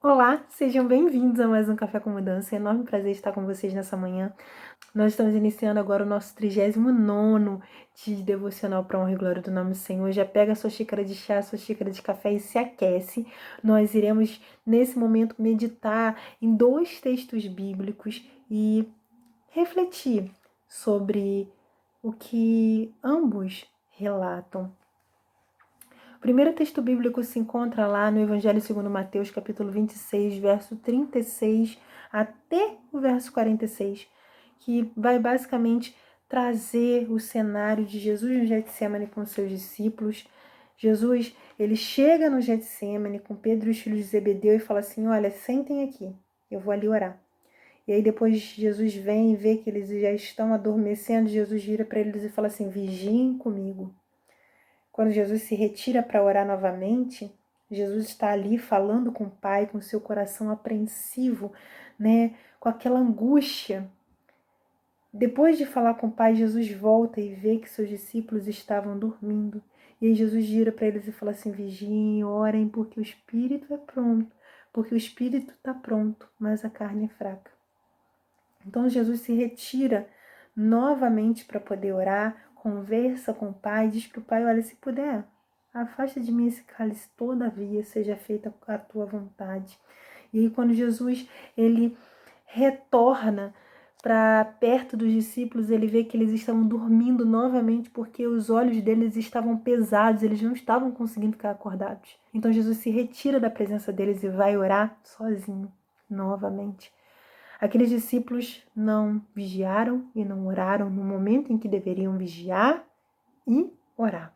Olá, sejam bem-vindos a mais um Café com Mudança. É um enorme prazer estar com vocês nessa manhã. Nós estamos iniciando agora o nosso 39º de devocional para honra e glória do nome do Senhor. Já pega a sua xícara de chá, a sua xícara de café e se aquece. Nós iremos, nesse momento, meditar em 2 textos bíblicos e refletir sobre o que ambos relatam. O primeiro texto bíblico se encontra lá no Evangelho segundo Mateus, capítulo 26, verso 36 até o verso 46, que vai basicamente trazer o cenário de Jesus no Getsemane com seus discípulos. Jesus, ele chega no Getsemane com Pedro e os filhos de Zebedeu e fala assim: olha, sentem aqui, eu vou ali orar. E aí depois Jesus vem e vê que eles já estão adormecendo, Jesus vira para eles e fala assim: vigiem comigo. Quando Jesus se retira para orar novamente, Jesus está ali falando com o Pai, com seu coração apreensivo, né, com aquela angústia. Depois de falar com o Pai, Jesus volta e vê que seus discípulos estavam dormindo. E aí Jesus gira para eles e fala assim: vigiem, orem, porque o espírito é pronto, porque o espírito está pronto, mas a carne é fraca. Então Jesus se retira novamente para poder orar, conversa com o Pai, diz para o Pai: olha, se puder, afasta de mim esse cálice, todavia seja feita a tua vontade. E aí quando Jesus ele retorna para perto dos discípulos, ele vê que eles estavam dormindo novamente porque os olhos deles estavam pesados, eles não estavam conseguindo ficar acordados. Então Jesus se retira da presença deles e vai orar sozinho novamente. Aqueles discípulos não vigiaram e não oraram no momento em que deveriam vigiar e orar.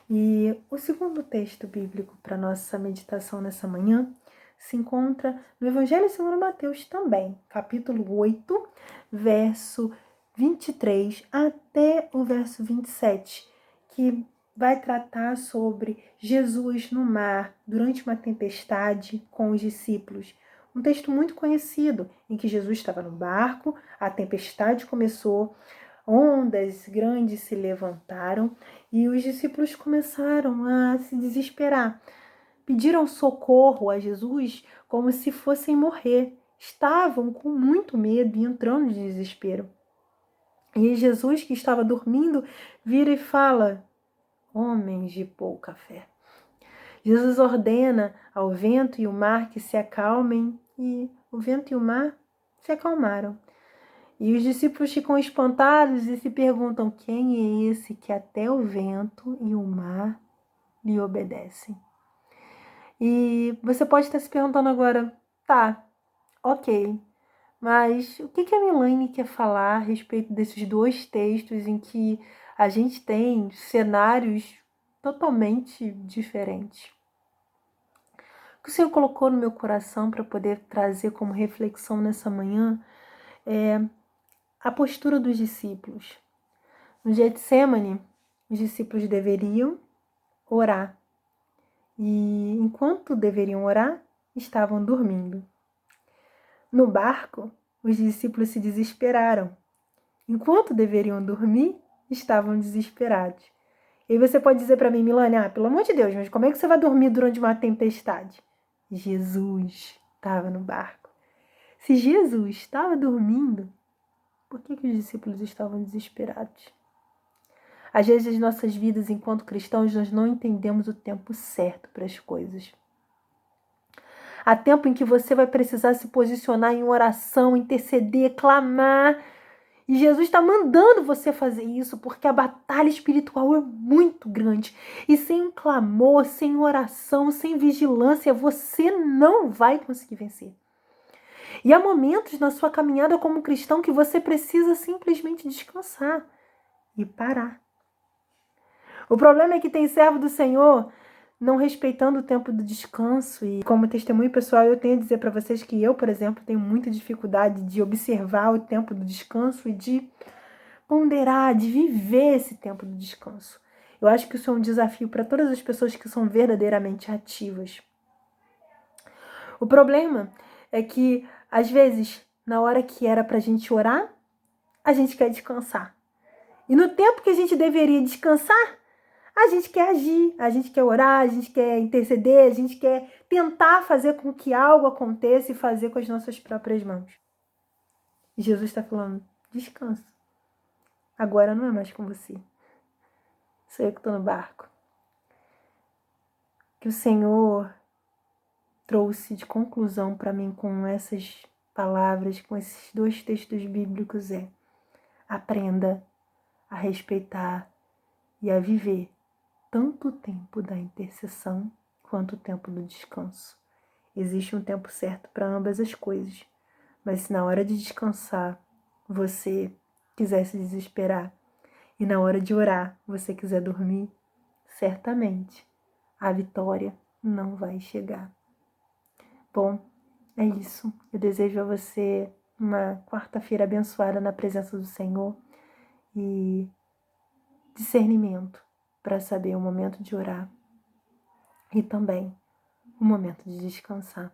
E o segundo texto bíblico para nossa meditação nessa manhã se encontra no Evangelho segundo Mateus também, capítulo 8, verso 23 até o verso 27, que vai tratar sobre Jesus no mar durante uma tempestade com os discípulos. Um texto muito conhecido, em que Jesus estava no barco, a tempestade começou, ondas grandes se levantaram e os discípulos começaram a se desesperar. Pediram socorro a Jesus como se fossem morrer. Estavam com muito medo e entrando de desespero. E Jesus, que estava dormindo, vira e fala: homens de pouca fé. Jesus ordena ao vento e o mar que se acalmem, e o vento e o mar se acalmaram. E os discípulos ficam espantados e se perguntam: quem é esse que até o vento e o mar lhe obedecem? E você pode estar se perguntando agora: tá, ok, mas o que a Milane quer falar a respeito desses 2 textos em que a gente tem cenários totalmente diferentes? O que o Senhor colocou no meu coração para poder trazer como reflexão nessa manhã é a postura dos discípulos. No Getsemane, os discípulos deveriam orar. E enquanto deveriam orar, estavam dormindo. No barco, os discípulos se desesperaram. Enquanto deveriam dormir, estavam desesperados. E aí você pode dizer para mim: Milane, pelo amor de Deus, mas como é que você vai dormir durante uma tempestade? Jesus estava no barco. Se Jesus estava dormindo, por que os discípulos estavam desesperados? Às vezes, as nossas vidas enquanto cristãos, nós não entendemos o tempo certo para as coisas. Há tempo em que você vai precisar se posicionar em oração, interceder, clamar. E Jesus está mandando você fazer isso, porque a batalha espiritual é muito grande. E sem um clamor, sem oração, sem vigilância, você não vai conseguir vencer. E há momentos na sua caminhada como cristão que você precisa simplesmente descansar e parar. O problema é que tem servo do Senhor não respeitando o tempo do descanso. E como testemunho pessoal, eu tenho a dizer para vocês que eu, por exemplo, tenho muita dificuldade de observar o tempo do descanso e de ponderar, de viver esse tempo do descanso. Eu acho que isso é um desafio para todas as pessoas que são verdadeiramente ativas. O problema é que, às vezes, na hora que era para a gente orar, a gente quer descansar. E no tempo que a gente deveria descansar, A gente quer agir, a gente quer orar, a gente quer interceder, a gente quer tentar fazer com que algo aconteça e fazer com as nossas próprias mãos. E Jesus está falando, descansa. Agora não é mais com você. Sou eu que estou no barco. Que o Senhor trouxe de conclusão para mim com essas palavras, com esses 2 textos bíblicos aprenda a respeitar e a viver tanto o tempo da intercessão quanto o tempo do descanso. Existe um tempo certo para ambas as coisas, mas se na hora de descansar você quiser se desesperar e na hora de orar você quiser dormir, certamente a vitória não vai chegar. Bom, é isso. Eu desejo a você uma quarta-feira abençoada na presença do Senhor e discernimento para saber o momento de orar e também o momento de descansar.